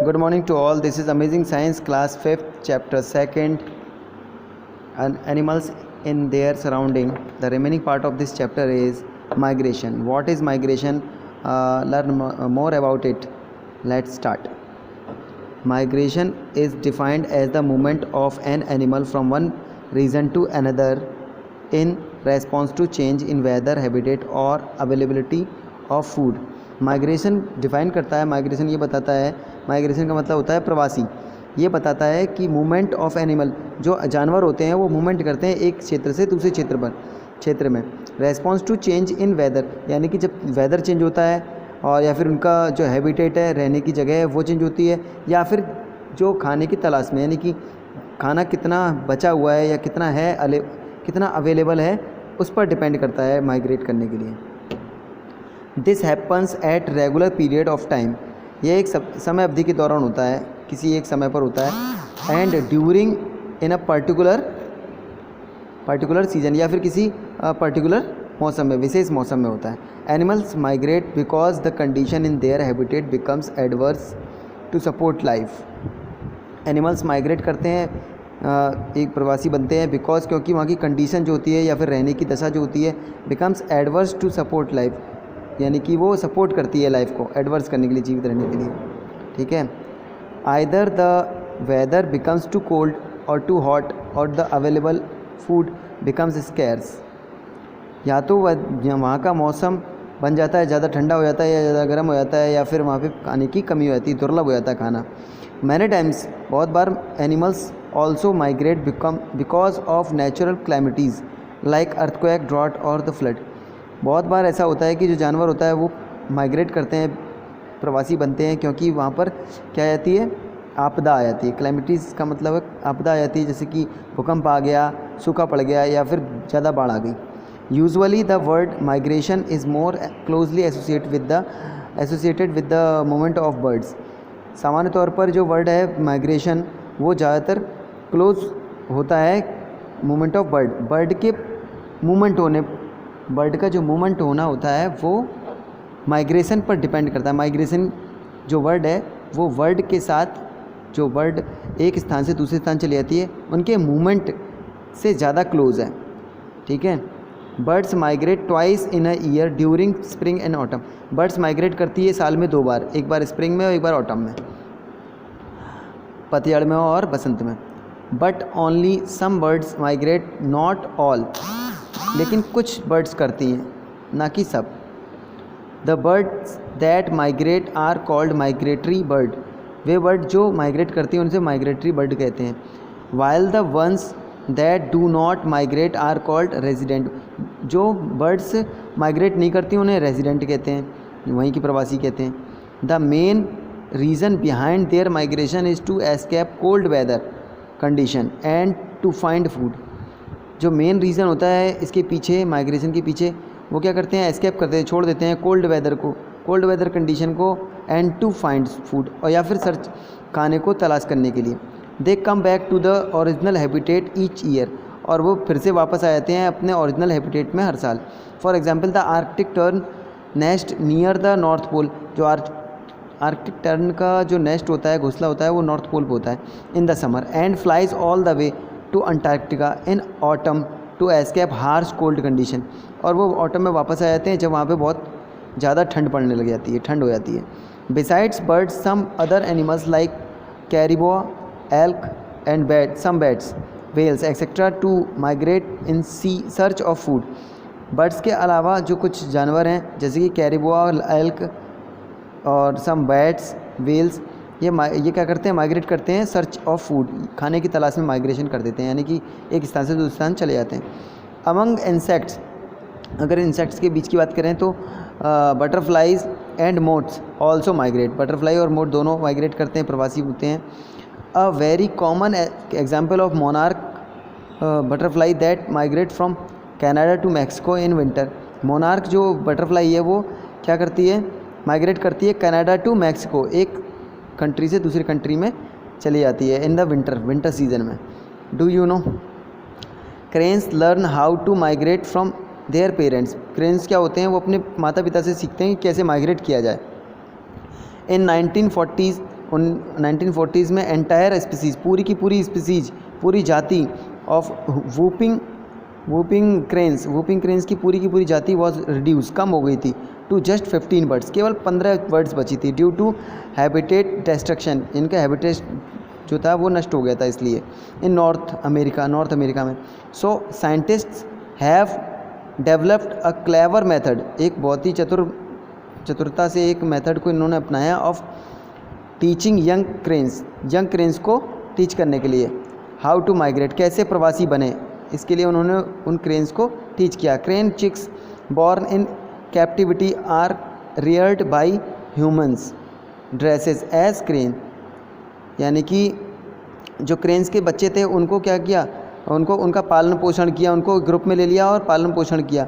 Good morning to all. This is Amazing Science class 5th chapter 2nd animals in their surrounding. The remaining part of this chapter is migration. What is migration? Learn more about it. Let's start. Migration is defined as the movement of an animal from one region to another in response to change in weather, habitat or availability of food. Migration define करता है, migration ये बताता है, migration का मतलब होता है प्रवासी। ये बताता है कि मूवमेंट ऑफ एनिमल, जो जानवर होते हैं वो मूवमेंट करते हैं एक क्षेत्र से दूसरे क्षेत्र में response to change in weather, यानी कि जब वेदर चेंज होता है और या फिर उनका जो हैबिटेट है, रहने की जगह है, वो चेंज होती है, या फिर जो खाने की तलाश में, यानी कि खाना कितना बचा हुआ है या कितना अवेलेबल है, उस पर डिपेंड करता है माइग्रेट करने के लिए। This happens at regular period of time, यह एक समय अवधि के दौरान होता है, किसी एक समय पर होता है। And during in a particular season, या फिर किसी पर्टिकुलर मौसम में, विशेष मौसम में होता है। Animals migrate because the condition in their habitat becomes adverse to support life. Animals migrate करते हैं, एक प्रवासी बनते हैं, बिकॉज क्योंकि वहाँ की कंडीशन जो होती है या फिर रहने की दशा जो होती है, becomes adverse to support life, यानी कि वो सपोर्ट करती है लाइफ को एडवर्स करने के लिए, जीवित रहने के लिए। ठीक है। Either the weather becomes too cold और टू हॉट और the available food becomes scarce, या तो वहाँ का मौसम बन जाता है, ज़्यादा ठंडा हो जाता है या ज़्यादा गर्म हो जाता है, या फिर वहाँ पे खाने की कमी हो जाती है, दुर्लभ हो जाता है खाना। मैनी टाइम्स, बहुत बार animals also migrate because of natural calamities like earthquake, drought और द फ्लड। बहुत बार ऐसा होता है कि जो जानवर होता है वो माइग्रेट करते हैं, प्रवासी बनते हैं, क्योंकि वहाँ पर क्या आ जाती है, आपदा आ जाती है। क्लाइमेटीज़ का मतलब है आपदा आ जाती है, जैसे कि भूकंप आ गया, सूखा पड़ गया, या फिर ज़्यादा बाढ़ आ गई। Usually the word migration is more closely associated with the movement of birds. सामान्य तौर पर जो वर्ड है माइग्रेशन, वो ज़्यादातर क्लोज होता है मूवमेंट ऑफ बर्ड के मूवमेंट होने, बर्ड का जो मूवमेंट होना होता है वो माइग्रेशन पर डिपेंड करता है। माइग्रेशन जो वर्ड है वो वर्ड के साथ, जो बर्ड एक स्थान से दूसरे स्थान चली जाती है, उनके मूवमेंट से ज़्यादा क्लोज है। ठीक है। Birds migrate twice in a year during spring and autumn. Birds migrate करती है साल में 2 बार, एक बार स्प्रिंग में और एक बार ऑटम में, पतझड़ में और बसंत में। But only some birds migrate, not all, लेकिन कुछ बर्ड्स करती हैं, ना कि सब। The birds that migrate are called migratory bird. वे बर्ड जो माइग्रेट करती हैं उनसे माइग्रेटरी बर्ड कहते हैं। While the ones that do not migrate are called resident. जो बर्ड्स माइग्रेट नहीं करती उन्हें रेजिडेंट कहते हैं, वहीं की प्रवासी कहते हैं। The main reason behind their migration is to escape cold weather condition and to find food. जो मेन रीज़न होता है इसके पीछे, माइग्रेशन के पीछे, वो क्या करते हैं, एस्केप करते हैं, छोड़ देते हैं कोल्ड वेदर कंडीशन को, एंड टू फाइंड फूड, और या फिर सर्च, खाने को तलाश करने के लिए। They come back to the original habitat each year, और वो फिर से वापस आ जाते हैं अपने ओरिजिनल हैबिटेट में हर साल। For example the Arctic tern nest near the North Pole. जो आर्कटिक टर्न का जो नेस्ट होता है, घोंसला होता है, वो नॉर्थ पोल पर होता है in the summer, and flies all the way to Antarctica in autumn to escape harsh cold condition. और वो ऑटम में वापस आ जाते हैं जब वहाँ पे बहुत ज़्यादा ठंड पड़ने लग जाती है, ठंड हो जाती है। Besides birds some other animals like caribou, elk and some bats, whales etcetera to migrate in सी सर्च ऑफ फूड। बर्ड्स के अलावा जो कुछ जानवर हैं, जैसे कि कैरिबोआ और एल्क और सम बैट्स, वेल्स, ये क्या करते हैं, माइग्रेट करते हैं सर्च ऑफ फूड, खाने की तलाश में माइग्रेशन कर देते हैं, यानी कि एक स्थान से दूसरे स्थान चले जाते हैं। अमंग इंसेक्ट्स, अगर इंसेक्ट्स के बीच की बात करें तो butterflies and moths also migrate. Butterfly और मोथ दोनों माइग्रेट करते हैं, प्रवासी होते हैं। A very common example of monarch butterfly that migrate from Canada to Mexico in winter. Monarch जो बटरफ्लाई है वो क्या करती है, माइग्रेट करती है कनाडा टू मैक्सिको, एक कंट्री से दूसरी कंट्री में चली जाती है इन द विंटर सीजन में। Do you know cranes learn how to migrate from their parents. Cranes क्या होते हैं, वो अपने माता पिता से सीखते हैं कि कैसे माइग्रेट किया जाए। इन 1940s उन 1940s में एंटायर स्पीसीज, पूरी की पूरी स्पीसीज, पूरी जाति ऑफ वूपिंग क्रेन्स की पूरी जाति वॉज रिड्यूस, कम हो गई थी टू जस्ट 15 बर्ड्स, केवल 15 बर्ड्स बची थी ड्यू टू हैबिटेट डिस्ट्रक्शन, इनका हैबिटेट जो था वो नष्ट हो गया था इसलिए, इन नॉर्थ अमेरिका में। So scientists have developed a clever method, एक बहुत ही चतुरता से एक मेथड को इन्होंने अपनाया ऑफ टीचिंग यंग क्रेन्स को टीच करने के लिए हाउ टू माइग्रेट, कैसे प्रवासी बने, इसके लिए उन्होंने उन क्रेन्स को टीच किया। Crane chicks born in captivity are reared by humans dresses as crane, यानी कि जो क्रेन्स के बच्चे थे उनको क्या किया, उनको उनका पालन पोषण किया, उनको ग्रुप में ले लिया और पालन पोषण किया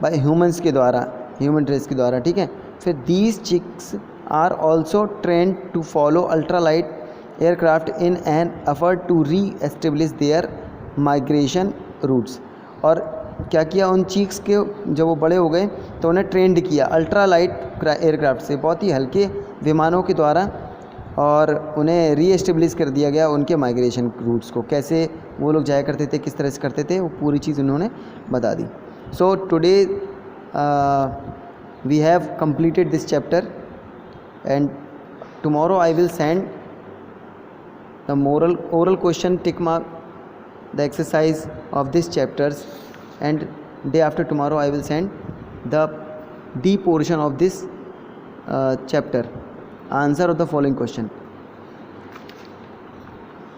बाय ह्यूमंस के द्वारा, ह्यूमन रेस के द्वारा, ठीक है। फिर these chicks are also trained to follow ultralight aircraft in an effort to re establish their migration routes, और क्या किया उन चीक्स के, जब वो बड़े हो गए तो उन्हें ट्रेंड किया अल्ट्रालाइट एयरक्राफ्ट से, बहुत ही हल्के विमानों के द्वारा, और उन्हें री एस्टेब्लिश कर दिया गया उनके माइग्रेशन रूट्स को, कैसे वो लोग जाया करते थे, किस तरह से करते थे, वो पूरी चीज़ उन्होंने बता दी। So today we have completed this chapter and tomorrow I will send the oral question tick mark the exercise of this chapters, and day after tomorrow I will send the D portion of this chapter, answer of the following question.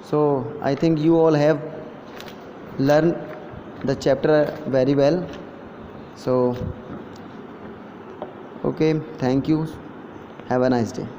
So I think you all have learned the chapter very well. So okay, thank you, have a nice day.